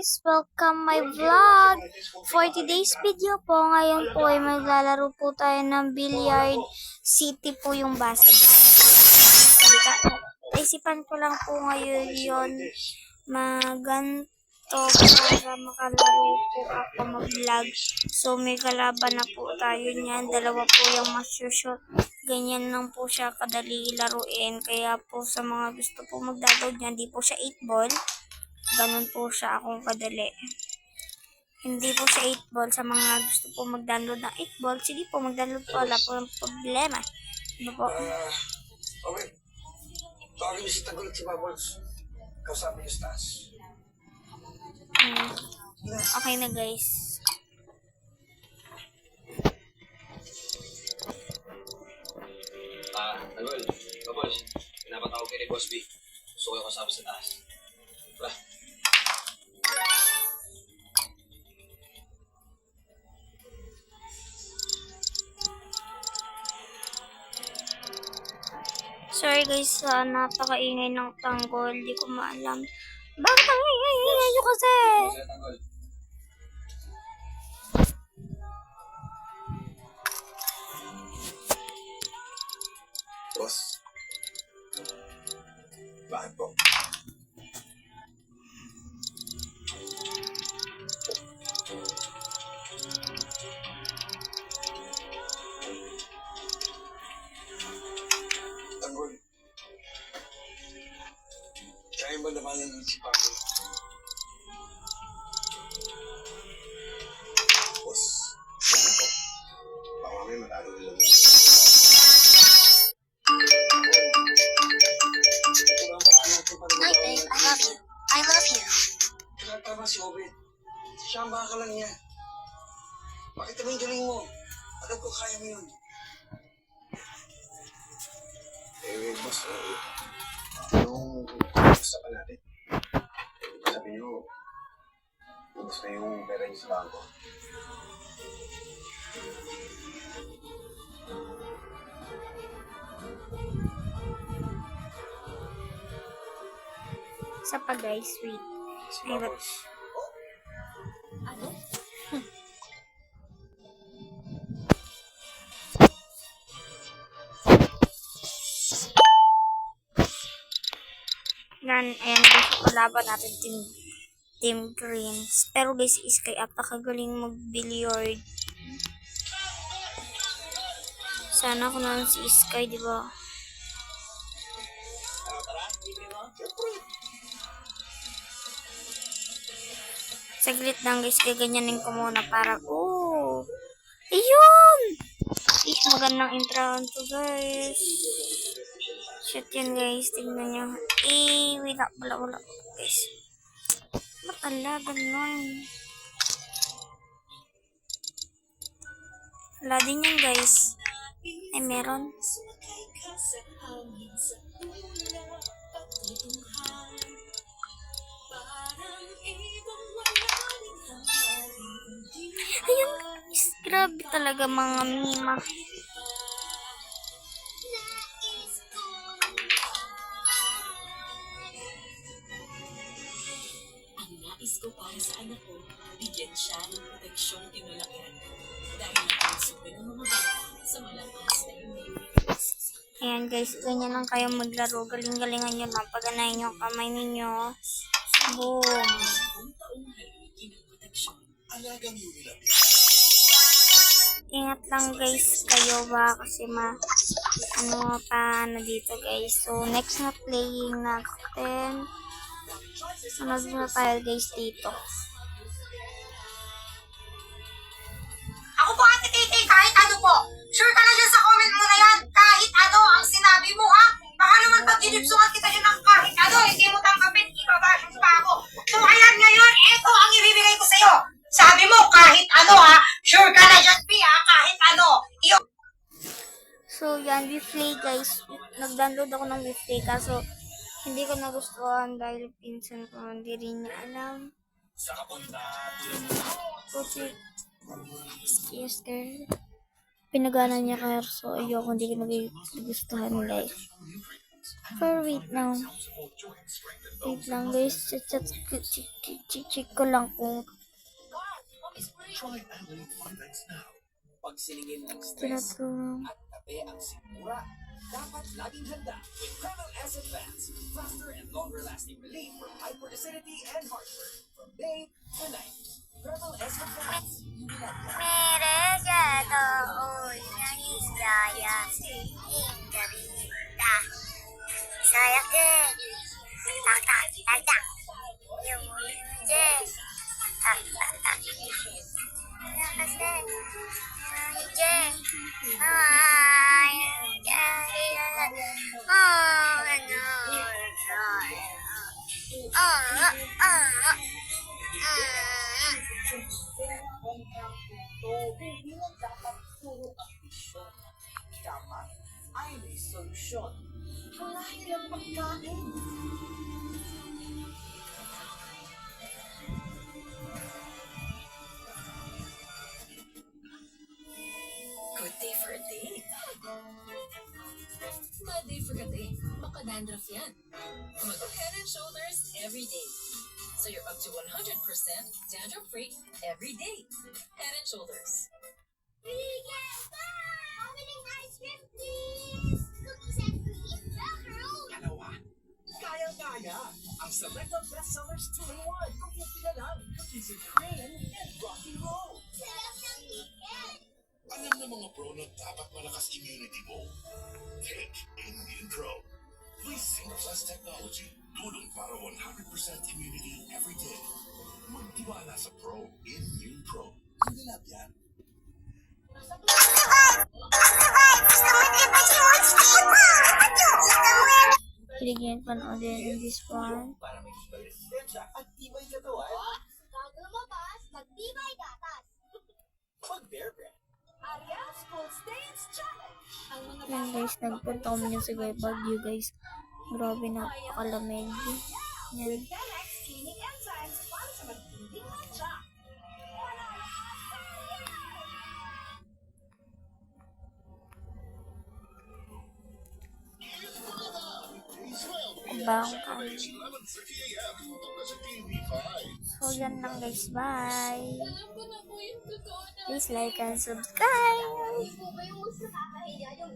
guys! Welcome my vlog! For today's video po, ngayon po ay maglalaro po tayo ng Billiard City po yung basa dyan. Naisipan ko lang po ngayon yun maganto para makalaro po ako mag-vlog. So may kalaban na po tayo niyan. Dalawa po yung masyushot. Ganyan lang po siya kadali laruin. Kaya po sa mga gusto po mag-download niyan, di po siya 8 ball. Ganun po siya akong kadali. Hindi po siya 8 ball. Sa mga gusto po mag-download ng 8 ball, sige po mag-download po. Wala po ng problema. Ano po? Okay. Tawagin niyo si Tagulit si Bubbles. Kausapin niyo sa taas. Okay na guys. Tagulit. Bubbles. Pinapatawag kayo ni Boss B. Gusto ko yung kasama sa taas. Tara. Sorry guys, napakaingay ng tanggol. Di ko maalam. Bakit ang ingay nyo kasi? Tanggol. Boss. Bakit po? Tanggol. Kaya ba naman yung si Pangol? Boss. Sige po. Baka mamaya matalo nila mo. Hi babe, I love you. I love you. Tama si Obed. Siya ang baka lang niya. Bakit naman yung galing mo? Alam ko kaya mo yun. Boss, yung usapan natin. Sabi niyo, ubos na yung pera niyo sa bangko. Isa pa guys, wait. Si Ay, Bubbles. Ano? Yan, ayan guys, kalaban natin team Greens. Pero guys, Iskay apakagaling mag-billiard. Sana ko naman si Iskay, di ba? Saglit lang guys, gaganyanin ko muna para, ayun! Magandang introhan to guys. Shit yan guys, tingnan nyo. Wala guys. Ba't ala, ganun? Wala din yan guys. Ay, meron. Ayun guys, grabe talaga mga mima. Nais ko para sa anak ko, bigyan siya ng proteksyong tinulakihan ko dahil nakalisipin ng mga bata sa malakas na immune. Ayan guys, ganyan lang kayo maglaro. Galing-galingan nyo lang. Paganayin yung kamay ninyo. Boom. Buong taong haligi ng proteksyon. Alagang yun nila. Ingat lang guys kayo ba kasi ano dito guys. So next na playing natin. Sunod na tayo guys dito. Ako po Ate Titi, kahit ano po. Sure ka na dyan sa comment mo na yan. Kahit ano ang sinabi mo ha. Baka naman pag dinipsungan kita dyan ng kahit ano, hindi mo tanggapin, ibabasyon pa ako. So ayan ngayon, ito ang ibibigay ko sa'yo. Sabi mo kahit ano ha. Sure ka na dyan, P ha, kahit ano. So yan, we play guys. Nag-download ako ng we play kaso hindi ko nagustuhan dahil pinsan ko hindi rin niya alam. Okay. Yes, girl. Pinagana niya kaya so ayoko, hindi ko nagustuhan guys. For wait now. Wait lang guys. Check ko lang kung Pag siningin ng stress tinatulong. at tabi ang sigmura, dapat laging handa with Kreml S Advance. Faster and longer-lasting relief from hyperacidity and heartburn from day to night. Kreml S Advance. Meregado hoy ng isaya Ingarita Saya ke Tak tak tak tak Yung je Tak tak tak Ya kasi Je Ay Hindi lang dapat puro ambisyon. Dapat ay may solusyon. Wala nilang pagkain. Good day for a date. Bad day for a date. Baka dandruff yan. Mag-Head and Shoulders every day. So you're up to 100% dandruff-free every day. Head and Shoulders. Opening ice cream, please! Cookies and cream, macaron! Dalawa. Kaya-kaya. Ang Selecta Bestsellers 2-in-1. Kung na lang. Cookies and cream and rocky roll. Sarap ng chicken! Alam ng mga pro na dapat malakas immunity mo. Take Immune Pro. Please Plus technology. Tulong para 100% immunity every day. Magtiwala sa Pro. Immune Pro. Hindi lang yan. Kiligin panoodin this one. Para may resistensya at tibay katawan. Bago lumabas, magtibay gatas! Mag-Bear Brand. Arias Cold Stains Challenge. Ang mga Yan guys, nagpunta kami dyan sa Baguio guys. Grabe, napakalamig. Yan. Telex Cleaning Enzymes para sa magtinding matcha. Bang kami. So, yan lang guys. Bye. Alam ko na po yung totoo na. Please like and subscribe. Ikaw ba yung mas nakakahiya yung